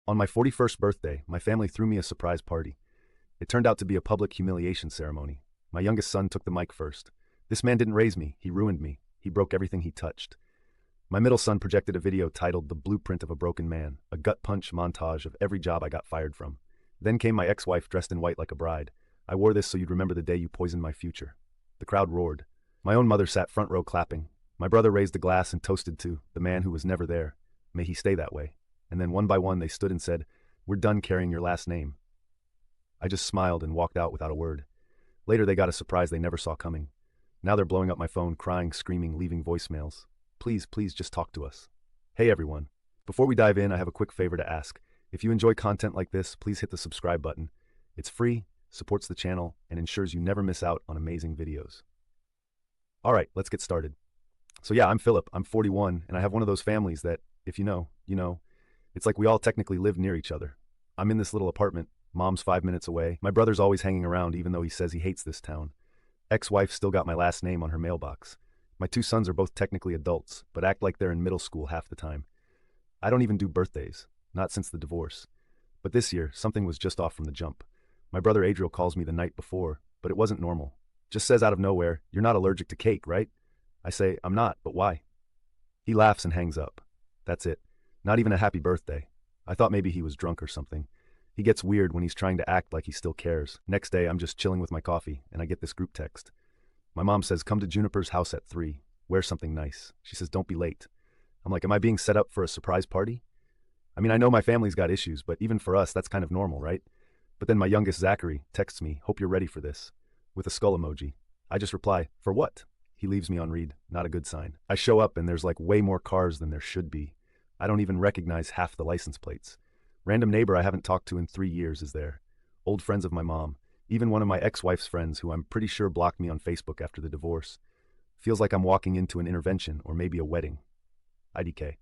On my 41st birthday, my family threw me a surprise party. It turned out to be a public humiliation ceremony. My youngest son took the mic first. This man didn't raise me, he ruined me. He broke everything he touched. My middle son projected a video titled The Blueprint of a Broken Man, a gut punch montage of every job I got fired from. Then came my ex-wife dressed in white like a bride. I wore this so you'd remember the day you poisoned my future. The crowd roared. My own mother sat front row clapping. My brother raised a glass and toasted to the man who was never there. May he stay that way. And then one by one they stood and said, "We're done carrying your last name." I just smiled and walked out without a word. Later they got a surprise they never saw coming. Now they're blowing up my phone, crying, screaming, leaving voicemails. Please, please just talk to us. Hey everyone. Before we dive in, I have a quick favor to ask. If you enjoy content like this, please hit the subscribe button. It's free, supports the channel, and ensures you never miss out on amazing videos. Alright, let's get started. So yeah, I'm Philip, I'm 41, and I have one of those families that, if you know, you know. It's like we all technically live near each other. I'm in this little apartment, mom's 5 minutes away. My brother's always hanging around even though he says he hates this town. Ex-wife still got my last name on her mailbox. My 2 sons are both technically adults, but act like they're in middle school half the time. I don't even do birthdays, not since the divorce. But this year, something was just off from the jump. My brother Adriel calls me the night before, but it wasn't normal. Just says out of nowhere, "You're not allergic to cake, right?" I say, "I'm not, but why?" He laughs and hangs up. That's it. Not even a happy birthday. I thought maybe he was drunk or something. He gets weird when he's trying to act like he still cares. Next day, I'm just chilling with my coffee, and I get this group text. My mom says, "Come to Juniper's house at 3. Wear something nice." She says, "Don't be late." I'm like, am I being set up for a surprise party? I mean, I know my family's got issues, but even for us, that's kind of normal, right? But then my youngest, Zachary, texts me, "Hope you're ready for this," with a skull emoji. I just reply, "For what?" He leaves me on read. Not a good sign. I show up and there's like way more cars than there should be. I don't even recognize half the license plates. Random neighbor I haven't talked to in 3 years is there. Old friends of my mom. Even one of my ex-wife's friends who I'm pretty sure blocked me on Facebook after the divorce. Feels like I'm walking into an intervention or maybe a wedding. IDK.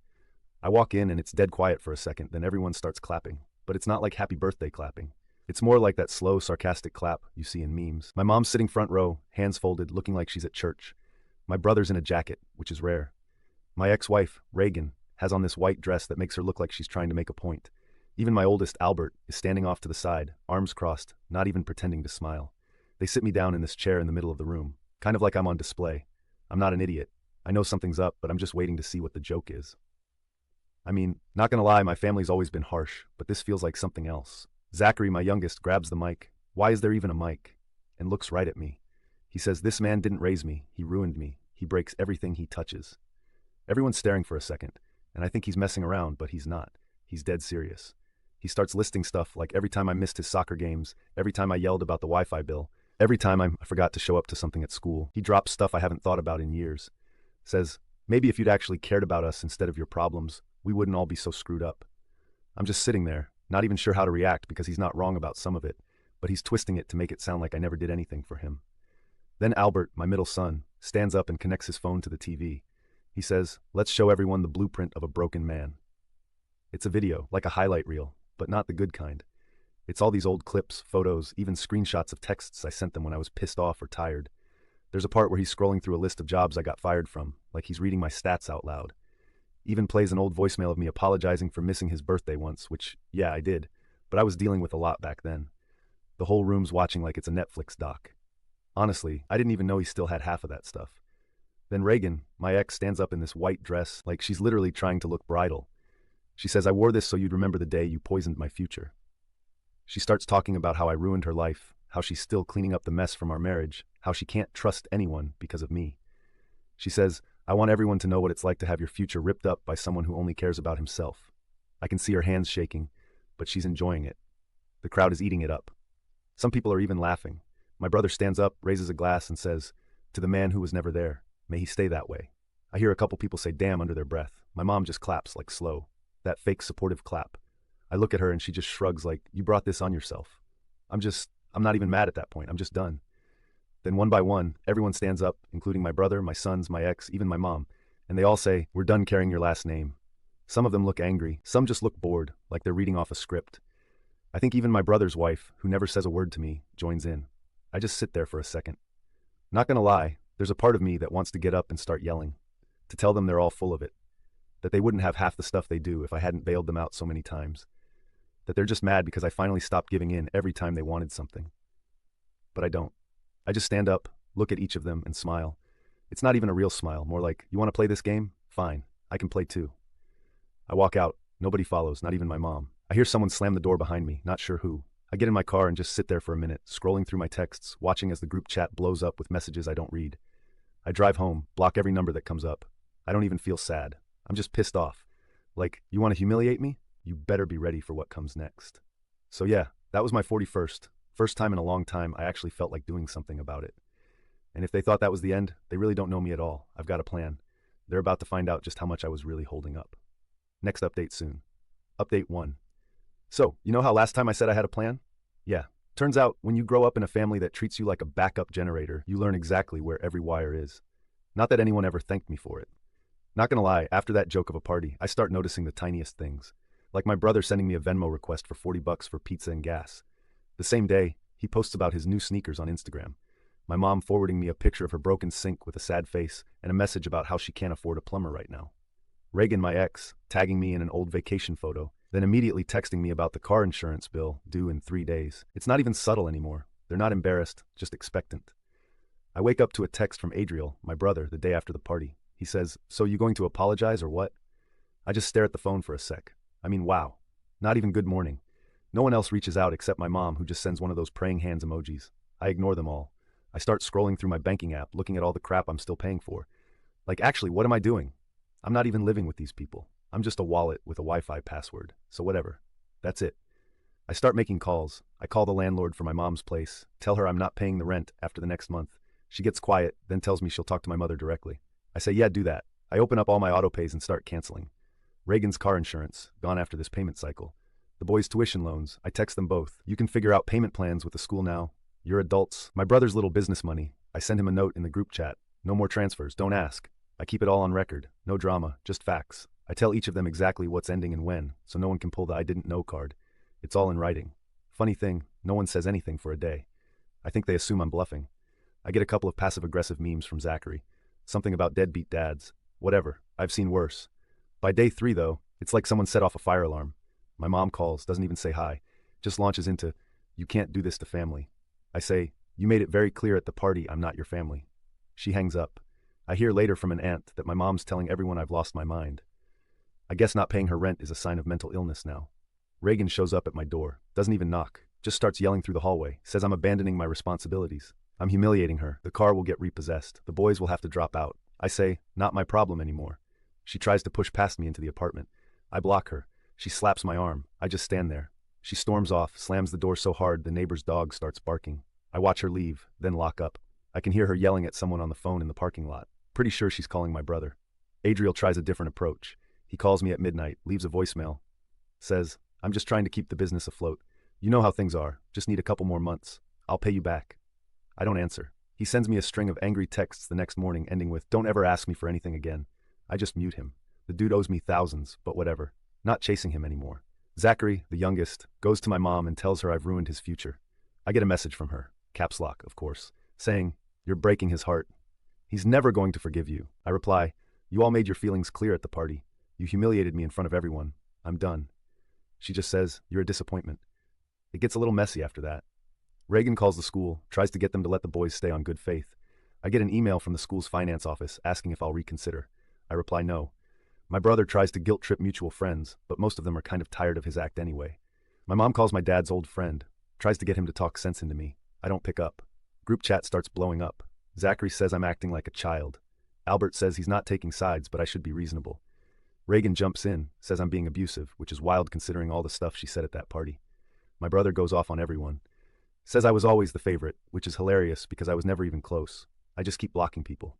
I walk in and it's dead quiet for a second, then everyone starts clapping. But it's not like happy birthday clapping. It's more like that slow, sarcastic clap you see in memes. My mom's sitting front row, hands folded, looking like she's at church. My brother's in a jacket, which is rare. My ex-wife, Reagan, has on this white dress that makes her look like she's trying to make a point. Even my oldest, Albert, is standing off to the side, arms crossed, not even pretending to smile. They sit me down in this chair in the middle of the room, kind of like I'm on display. I'm not an idiot. I know something's up, but I'm just waiting to see what the joke is. I mean, not gonna lie, my family's always been harsh, but this feels like something else. Zachary, my youngest, grabs the mic. Why is there even a mic? And looks right at me. He says, "This man didn't raise me. He ruined me. He breaks everything he touches." Everyone's staring for a second, and I think he's messing around, but he's not. He's dead serious. He starts listing stuff like every time I missed his soccer games, every time I yelled about the Wi-Fi bill, every time I forgot to show up to something at school. He drops stuff I haven't thought about in years. Says, "Maybe if you'd actually cared about us instead of your problems, we wouldn't all be so screwed up." I'm just sitting there, not even sure how to react because he's not wrong about some of it, but he's twisting it to make it sound like I never did anything for him. Then Albert, my middle son, stands up and connects his phone to the TV. He says, "Let's show everyone the blueprint of a broken man." It's a video, like a highlight reel, but not the good kind. It's all these old clips, photos, even screenshots of texts I sent them when I was pissed off or tired. There's a part where he's scrolling through a list of jobs I got fired from, like he's reading my stats out loud. Even plays an old voicemail of me apologizing for missing his birthday once, which, yeah, I did, but I was dealing with a lot back then. The whole room's watching like it's a Netflix doc. Honestly, I didn't even know he still had half of that stuff. Then Reagan, my ex, stands up in this white dress like she's literally trying to look bridal. She says, "I wore this so you'd remember the day you poisoned my future." She starts talking about how I ruined her life, how she's still cleaning up the mess from our marriage, how she can't trust anyone because of me. She says, "I want everyone to know what it's like to have your future ripped up by someone who only cares about himself." I can see her hands shaking, but she's enjoying it. The crowd is eating it up. Some people are even laughing. My brother stands up, raises a glass, and says, "To the man who was never there, may he stay that way." I hear a couple people say "damn" under their breath. My mom just claps like slow. That fake supportive clap. I look at her and she just shrugs like, "You brought this on yourself." I'm not even mad at that point. I'm just done. Then one by one, everyone stands up, including my brother, my sons, my ex, even my mom, and they all say, "We're done carrying your last name." Some of them look angry. Some just look bored, like they're reading off a script. I think even my brother's wife, who never says a word to me, joins in. I just sit there for a second. Not gonna lie, there's a part of me that wants to get up and start yelling, to tell them they're all full of it, that they wouldn't have half the stuff they do if I hadn't bailed them out so many times. that they're just mad because I finally stopped giving in every time they wanted something. But I don't. I just stand up, look at each of them, and smile. It's not even a real smile, more like, you want to play this game? Fine, I can play too. I walk out. Nobody follows, not even my mom. I hear someone slam the door behind me, not sure who. I get in my car and just sit there for a minute, scrolling through my texts, watching as the group chat blows up with messages I don't read. I drive home, block every number that comes up. I don't even feel sad. I'm just pissed off. Like, you want to humiliate me? You better be ready for what comes next. So yeah, that was my 41st. First time in a long time I actually felt like doing something about it. And if they thought that was the end, they really don't know me at all. I've got a plan. They're about to find out just how much I was really holding up. Next update soon. Update 1. So, you know how last time I said I had a plan? Yeah. Turns out, when you grow up in a family that treats you like a backup generator, you learn exactly where every wire is. Not that anyone ever thanked me for it. Not gonna lie, after that joke of a party, I start noticing the tiniest things. Like my brother sending me a Venmo request for $40 for pizza and gas. The same day, he posts about his new sneakers on Instagram. My mom forwarding me a picture of her broken sink with a sad face and a message about how she can't afford a plumber right now. Reagan, my ex, tagging me in an old vacation photo, then immediately texting me about the car insurance bill due in 3 days. It's not even subtle anymore. They're not embarrassed, just expectant. I wake up to a text from Adriel, my brother, the day after the party. He says, "So you going to apologize or what?" I just stare at the phone for a sec. I mean, wow. Not even good morning. No one else reaches out except my mom, who just sends one of those praying hands emojis. I ignore them all. I start scrolling through my banking app, looking at all the crap I'm still paying for. Like, actually, what am I doing? I'm not even living with these people. I'm just a wallet with a Wi-Fi password. So whatever. That's it. I start making calls. I call the landlord for my mom's place, tell her I'm not paying the rent after the next month. She gets quiet, then tells me she'll talk to my mother directly. I say, yeah, do that. I open up all my auto pays and start canceling. Reagan's car insurance, gone after this payment cycle. The boys' tuition loans, I text them both. You can figure out payment plans with the school now. You're adults. My brother's little business money. I send him a note in the group chat. No more transfers, don't ask. I keep it all on record. No drama, just facts. I tell each of them exactly what's ending and when, so no one can pull the I didn't know card. It's all in writing. Funny thing, no one says anything for a day. I think they assume I'm bluffing. I get a couple of passive-aggressive memes from Zachary. Something about deadbeat dads. Whatever, I've seen worse. By day 3, though, it's like someone set off a fire alarm. My mom calls, doesn't even say hi, just launches into, "You can't do this to family." I say, "You made it very clear at the party I'm not your family." She hangs up. I hear later from an aunt that my mom's telling everyone I've lost my mind. I guess not paying her rent is a sign of mental illness now. Reagan shows up at my door, doesn't even knock, just starts yelling through the hallway, says I'm abandoning my responsibilities. I'm humiliating her. The car will get repossessed. The boys will have to drop out. I say, not my problem anymore. She tries to push past me into the apartment. I block her. She slaps my arm. I just stand there. She storms off, slams the door so hard the neighbor's dog starts barking. I watch her leave, then lock up. I can hear her yelling at someone on the phone in the parking lot. Pretty sure she's calling my brother. Adriel tries a different approach. He calls me at midnight, leaves a voicemail. Says, "I'm just trying to keep the business afloat. You know how things are. Just need a couple more months. I'll pay you back." I don't answer. He sends me a string of angry texts the next morning ending with, "Don't ever ask me for anything again." I just mute him. The dude owes me thousands, but whatever. Not chasing him anymore. Zachary, the youngest, goes to my mom and tells her I've ruined his future. I get a message from her, caps lock, of course, saying, "You're breaking his heart. He's never going to forgive you." I reply, "You all made your feelings clear at the party. You humiliated me in front of everyone. I'm done." She just says, "You're a disappointment." It gets a little messy after that. Reagan calls the school, tries to get them to let the boys stay on good faith. I get an email from the school's finance office asking if I'll reconsider. I reply no. My brother tries to guilt-trip mutual friends, but most of them are kind of tired of his act anyway. My mom calls my dad's old friend, tries to get him to talk sense into me. I don't pick up. Group chat starts blowing up. Zachary says I'm acting like a child. Albert says he's not taking sides, but I should be reasonable. Reagan jumps in, says I'm being abusive, which is wild considering all the stuff she said at that party. My brother goes off on everyone. Says I was always the favorite, which is hilarious because I was never even close. I just keep blocking people.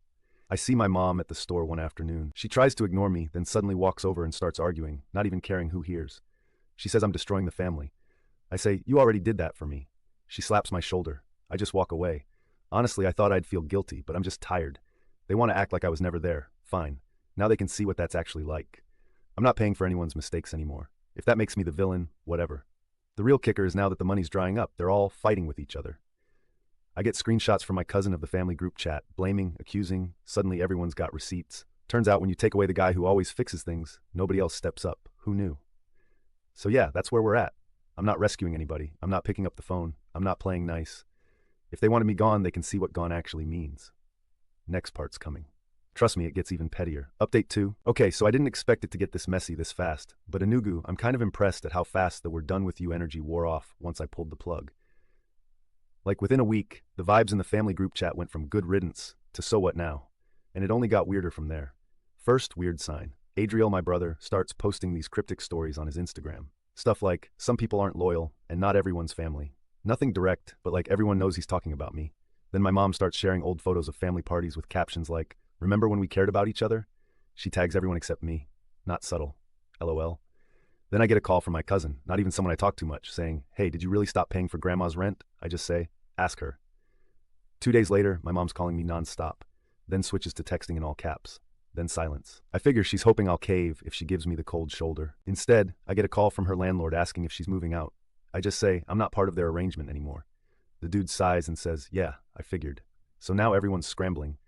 I see my mom at the store one afternoon. She tries to ignore me, then suddenly walks over and starts arguing, not even caring who hears. She says I'm destroying the family. I say, "You already did that for me." She slaps my shoulder. I just walk away. Honestly, I thought I'd feel guilty, but I'm just tired. They want to act like I was never there. Fine. Now they can see what that's actually like. I'm not paying for anyone's mistakes anymore. If that makes me the villain, whatever. The real kicker is now that the money's drying up, they're all fighting with each other. I get screenshots from my cousin of the family group chat, blaming, accusing, suddenly everyone's got receipts. Turns out when you take away the guy who always fixes things, nobody else steps up. Who knew? So yeah, that's where we're at. I'm not rescuing anybody. I'm not picking up the phone. I'm not playing nice. If they wanted me gone, they can see what gone actually means. Next part's coming. Trust me, it gets even pettier. Update 2. Okay, so I didn't expect it to get this messy this fast, but Anugu, I'm kind of impressed at how fast the "we're done with you" energy wore off once I pulled the plug. Like within a week, the vibes in the family group chat went from good riddance to so what now, and it only got weirder from there. First weird sign. Adriel, my brother, starts posting these cryptic stories on his Instagram. Stuff like, some people aren't loyal, and not everyone's family. Nothing direct, but like everyone knows he's talking about me. Then my mom starts sharing old photos of family parties with captions like, "Remember when we cared about each other?" She tags everyone except me. Not subtle. LOL. Then I get a call from my cousin, not even someone I talk too much, saying, "Hey, did you really stop paying for grandma's rent?" I just say, "Ask her." 2 days later, my mom's calling me nonstop, then switches to texting in all caps, then silence. I figure she's hoping I'll cave if she gives me the cold shoulder. Instead, I get a call from her landlord asking if she's moving out. I just say, I'm not part of their arrangement anymore. The dude sighs and says, "Yeah, I figured." So now everyone's scrambling.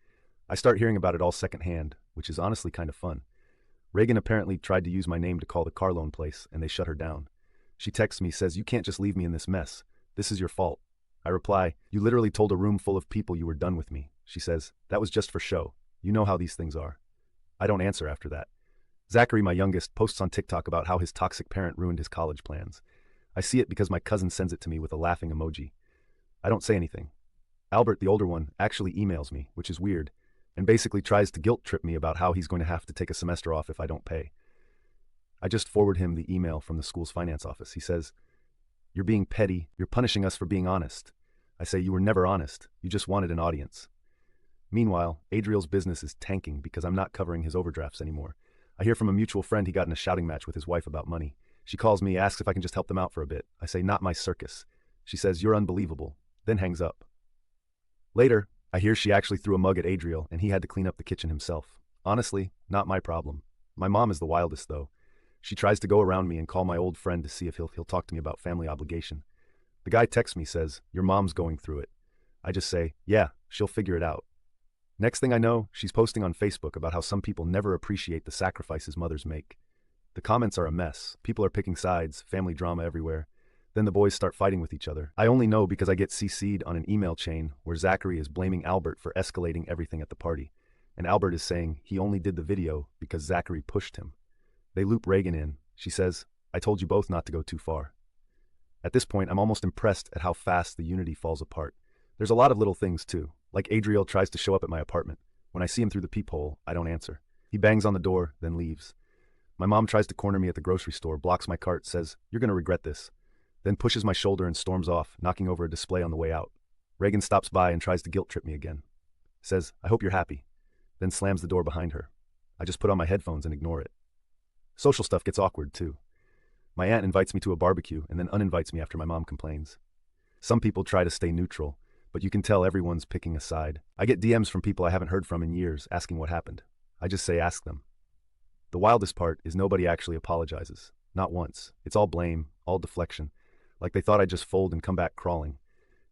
I start hearing about it all secondhand, which is honestly kind of fun. Reagan apparently tried to use my name to call the car loan place, and they shut her down. She texts me, says, "You can't just leave me in this mess. This is your fault." I reply, "You literally told a room full of people you were done with me." She says, "That was just for show. You know how these things are." I don't answer after that. Zachary, my youngest, posts on TikTok about how his toxic parent ruined his college plans. I see it because my cousin sends it to me with a laughing emoji. I don't say anything. Albert, the older one, actually emails me, which is weird, and basically tries to guilt trip me about how he's going to have to take a semester off if I don't pay. I just forward him the email from the school's finance office. He says, "You're being petty. You're punishing us for being honest." I say, "You were never honest. You just wanted an audience." Meanwhile, Adriel's business is tanking because I'm not covering his overdrafts anymore. I hear from a mutual friend he got in a shouting match with his wife about money. She calls me, asks if I can just help them out for a bit. I say, "Not my circus." She says, "You're unbelievable," then hangs up. Later, I hear she actually threw a mug at Adriel and he had to clean up the kitchen himself. Honestly, not my problem. My mom is the wildest though. She tries to go around me and call my old friend to see if he'll talk to me about family obligation. The guy texts me, says, "Your mom's going through it." I just say, "Yeah, she'll figure it out." Next thing I know, she's posting on Facebook about how some people never appreciate the sacrifices mothers make. The comments are a mess. People are picking sides, family drama everywhere. Then the boys start fighting with each other. I only know because I get CC'd on an email chain where Zachary is blaming Albert for escalating everything at the party. And Albert is saying he only did the video because Zachary pushed him. They loop Reagan in. She says, "I told you both not to go too far." At this point, I'm almost impressed at how fast the unity falls apart. There's a lot of little things too, like Adriel tries to show up at my apartment. When I see him through the peephole, I don't answer. He bangs on the door, then leaves. My mom tries to corner me at the grocery store, blocks my cart, says, "You're gonna regret this," then pushes my shoulder and storms off, knocking over a display on the way out. Reagan stops by and tries to guilt trip me again. Says, "I hope you're happy," then slams the door behind her. I just put on my headphones and ignore it. Social stuff gets awkward too. My aunt invites me to a barbecue and then uninvites me after my mom complains. Some people try to stay neutral, but you can tell everyone's picking a side. I get DMs from people I haven't heard from in years asking what happened. I just say ask them. The wildest part is nobody actually apologizes. Not once. It's all blame, all deflection. Like they thought I'd just fold and come back crawling.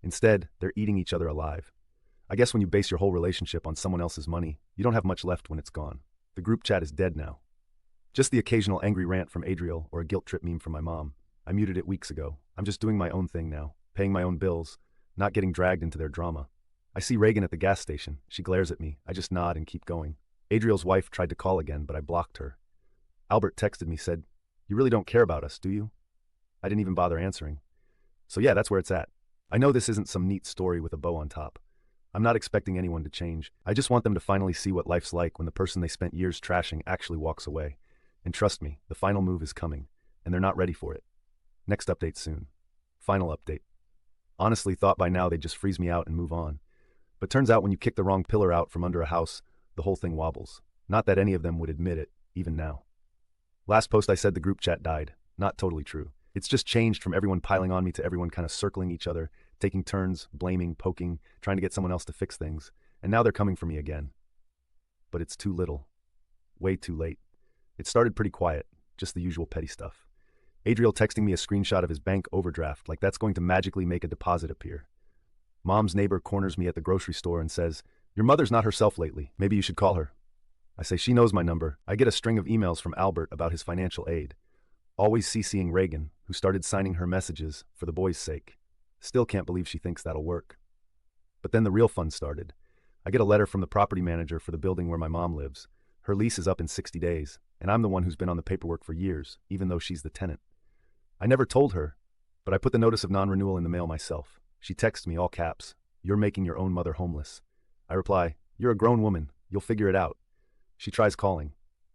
Instead, they're eating each other alive. I guess when you base your whole relationship on someone else's money, you don't have much left when it's gone. The group chat is dead now. Just the occasional angry rant from Adriel or a guilt trip meme from my mom. I muted it weeks ago. I'm just doing my own thing now, paying my own bills, not getting dragged into their drama. I see Reagan at the gas station. She glares at me. I just nod and keep going. Adriel's wife tried to call again, but I blocked her. Albert texted me, said, "You really don't care about us, do you?" I didn't even bother answering. So yeah, that's where it's at. I know this isn't some neat story with a bow on top. I'm not expecting anyone to change. I just want them to finally see what life's like when the person they spent years trashing actually walks away. And trust me, the final move is coming, and they're not ready for it. Next update soon. Final update. Honestly, thought by now they'd just freeze me out and move on. But turns out when you kick the wrong pillar out from under a house, the whole thing wobbles. Not that any of them would admit it, even now. Last post I said the group chat died. Not totally true. It's just changed from everyone piling on me to everyone kind of circling each other, taking turns, blaming, poking, trying to get someone else to fix things. And now they're coming for me again. But it's too little. Way too late. It started pretty quiet, just the usual petty stuff. Adriel texting me a screenshot of his bank overdraft, like that's going to magically make a deposit appear. Mom's neighbor corners me at the grocery store and says, "Your mother's not herself lately. Maybe you should call her." I say she knows my number. I get a string of emails from Albert about his financial aid. Always CCing Reagan, who started signing her messages for the boys' sake. Still can't believe she thinks that'll work. But then the real fun started. I get a letter from the property manager for the building where my mom lives. Her lease is up in 60 days, and I'm the one who's been on the paperwork for years, even though she's the tenant. I never told her, but I put the notice of non-renewal in the mail myself. She texts me all caps, "You're making your own mother homeless." I reply, "You're a grown woman, you'll figure it out." She tries calling.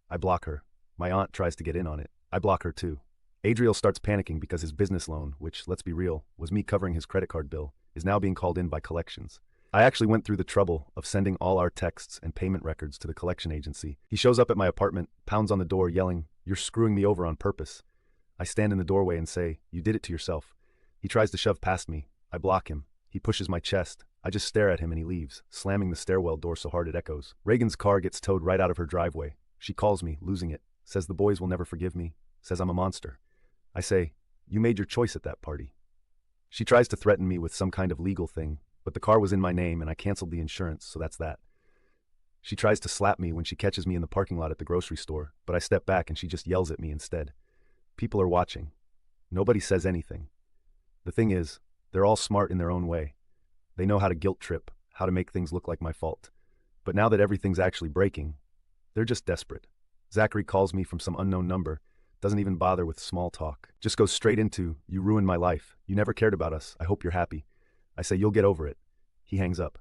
I block her. My aunt tries to get in on it. I block her too. Adriel starts panicking because his business loan, which, let's be real, was me covering his credit card bill, is now being called in by collections. I actually went through the trouble of sending all our texts and payment records to the collection agency. He shows up at my apartment, pounds on the door, yelling, "You're screwing me over on purpose." I stand in the doorway and say, "You did it to yourself." He tries to shove past me. I block him. He pushes my chest. I just stare at him and he leaves, slamming the stairwell door so hard it echoes. Reagan's car gets towed right out of her driveway. She calls me, losing it, says the boys will never forgive me, says I'm a monster. I say, "You made your choice at that party." She tries to threaten me with some kind of legal thing, but the car was in my name and I canceled the insurance, so that's that. She tries to slap me when she catches me in the parking lot at the grocery store, but I step back and she just yells at me instead. People are watching. Nobody says anything. The thing is, they're all smart in their own way. They know how to guilt trip, how to make things look like my fault. But now that everything's actually breaking, they're just desperate. Zachary calls me from some unknown number, doesn't even bother with small talk. Just goes straight into, "You ruined my life. You never cared about us. I hope you're happy." I say, "You'll get over it." He hangs up.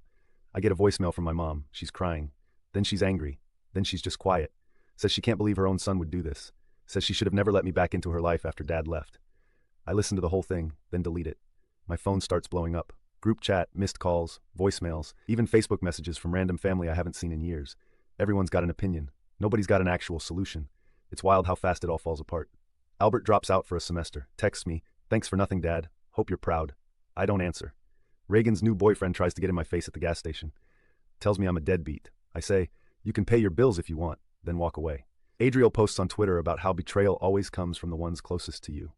I get a voicemail from my mom. She's crying. Then she's angry. Then she's just quiet. Says she can't believe her own son would do this. Says she should have never let me back into her life after Dad left. I listen to the whole thing, then delete it. My phone starts blowing up. Group chat, missed calls, voicemails, even Facebook messages from random family I haven't seen in years. Everyone's got an opinion. Nobody's got an actual solution. It's wild how fast it all falls apart. Albert drops out for a semester, texts me, "Thanks for nothing, Dad. Hope you're proud." I don't answer. Reagan's new boyfriend tries to get in my face at the gas station. Tells me I'm a deadbeat. I say, "You can pay your bills if you want," then walk away. Adriel posts on Twitter about how betrayal always comes from the ones closest to you.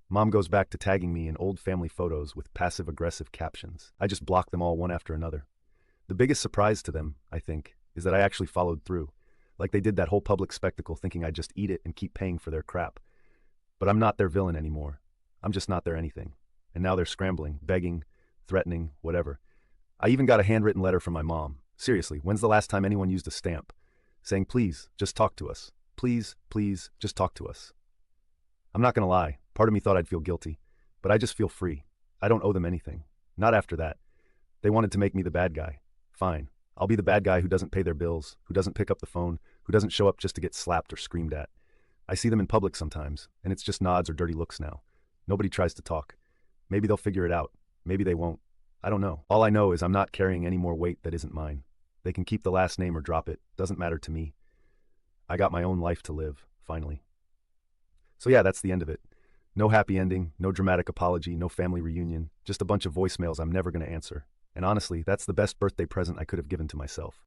Mom goes back to tagging me in old family photos with passive-aggressive captions. I just block them all one after another. The biggest surprise to them, I think, is that I actually followed through. Like they did that whole public spectacle thinking I'd just eat it and keep paying for their crap. But I'm not their villain anymore. I'm just not their anything. And now they're scrambling, begging, threatening, whatever. I even got a handwritten letter from my mom. Seriously, when's the last time anyone used a stamp? Saying, "Please, just talk to us. Please, please, just talk to us." I'm not gonna lie, part of me thought I'd feel guilty, but I just feel free. I don't owe them anything. Not after that. They wanted to make me the bad guy. Fine. I'll be the bad guy who doesn't pay their bills, who doesn't pick up the phone, who doesn't show up just to get slapped or screamed at. I see them in public sometimes, and it's just nods or dirty looks now. Nobody tries to talk. Maybe they'll figure it out. Maybe they won't. I don't know. All I know is I'm not carrying any more weight that isn't mine. They can keep the last name or drop it. Doesn't matter to me. I got my own life to live, finally. So yeah, that's the end of it. No happy ending, no dramatic apology, no family reunion, just a bunch of voicemails I'm never going to answer. And honestly, that's the best birthday present I could have given to myself.